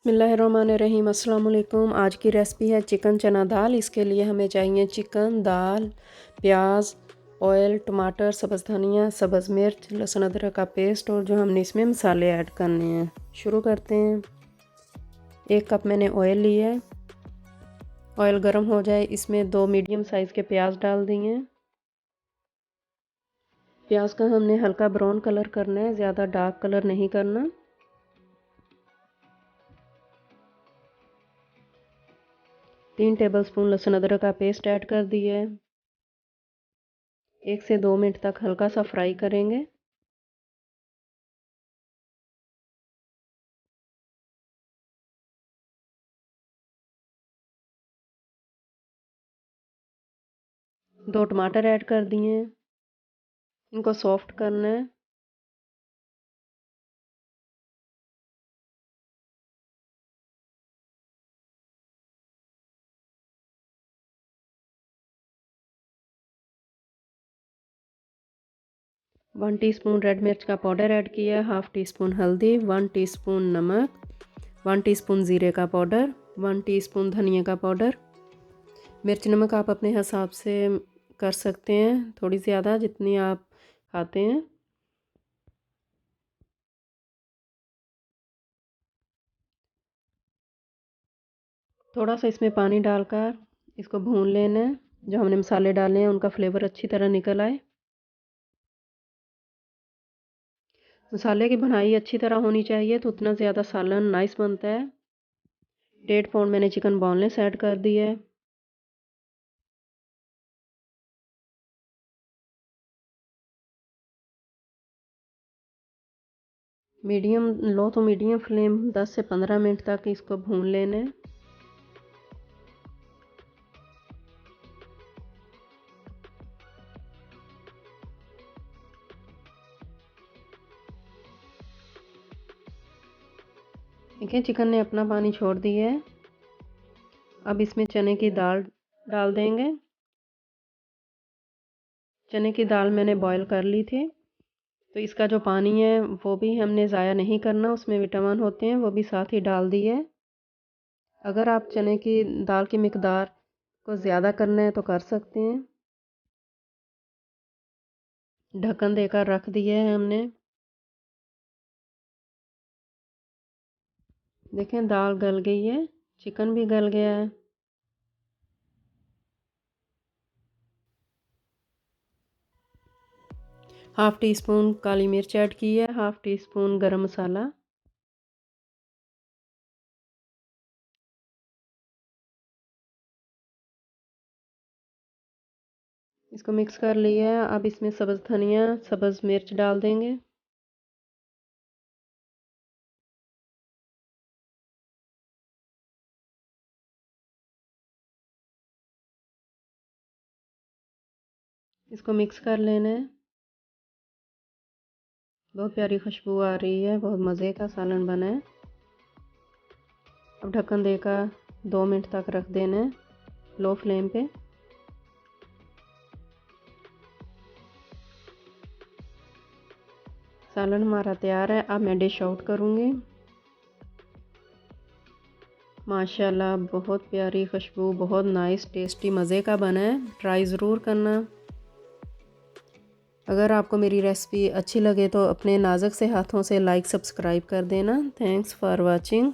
बिस्मिल्लाहिर्रहमानिर्रहीम। अस्सलाम वालेकुम। आज की रेसिपी है चिकन चना दाल। इसके लिए हमें चाहिए चिकन, दाल, प्याज, ऑयल, टमाटर, सब्ज़ धनिया, सब्ज़ मिर्च, लहसुन अदरक का पेस्ट और जो हमने इसमें मसाले ऐड करने हैं। शुरू करते हैं। 1 कप मैंने ऑयल लिया है। ऑयल गर्म हो जाए, इसमें 2 मीडियम साइज़ के प्याज डाल दिए। प्याज का हमने हल्का ब्राउन कलर करना है, ज़्यादा डार्क कलर नहीं करना। 3 टेबलस्पून लहसुन अदरक का पेस्ट ऐड कर दिया है। 1 से 2 मिनट तक हल्का सा फ्राई करेंगे। दो टमाटर ऐड कर दिए हैं। इनको सॉफ्ट करना है। वन टीस्पून रेड मिर्च का पाउडर ऐड किया, 1/2 टीस्पून हल्दी, 1 टीस्पून नमक, 1 टीस्पून ज़ीरे का पाउडर, 1 टीस्पून धनिया का पाउडर। मिर्च नमक आप अपने हिसाब से कर सकते हैं, थोड़ी ज़्यादा जितनी आप खाते हैं। थोड़ा सा इसमें पानी डालकर इसको भून लेना है। जो हमने मसाले डाले हैं उनका फ्लेवर अच्छी तरह निकल आए। मसाले की भुनाई अच्छी तरह होनी चाहिए तो उतना ज़्यादा सालन नाइस बनता है। 1.5 पाउंड मैंने चिकन बोनलेस ऐड कर दिया है। लो तो मीडियम फ्लेम 10 से 15 मिनट तक इसको भून लेना है। देखिए चिकन ने अपना पानी छोड़ दिया है। अब इसमें चने की दाल डाल देंगे। चने की दाल मैंने बॉईल कर ली थी, तो इसका जो पानी है वो भी हमने ज़ाया नहीं करना, उसमें विटामिन होते हैं, वो भी साथ ही डाल दिए। अगर आप चने की दाल की मिकदार को ज़्यादा करना है तो कर सकते हैं। ढक्कन देकर रख दिए है हमने। देखें दाल गल गई है, चिकन भी गल गया है। हाफ़ टी स्पून काली मिर्च ऐड की है, हाफ़ टी स्पून गरम मसाला। इसको मिक्स कर लिया है। अब इसमें सब्ज़ धनिया, सब्ज़ मिर्च डाल देंगे। इसको मिक्स कर लेना है। बहुत प्यारी खुशबू आ रही है, बहुत मज़े का सालन बना है। अब ढक्कन देकर 2 मिनट तक रख देना है लो फ्लेम पे। सालन हमारा तैयार है। अब मैं डिश आउट करूँगी। माशाल्लाह बहुत प्यारी खुशबू, बहुत नाइस टेस्टी मज़े का बना है। ट्राई ज़रूर करना। अगर आपको मेरी रेसिपी अच्छी लगे तो अपने नाजुक से हाथों से लाइक सब्सक्राइब कर देना। Thanks for watching.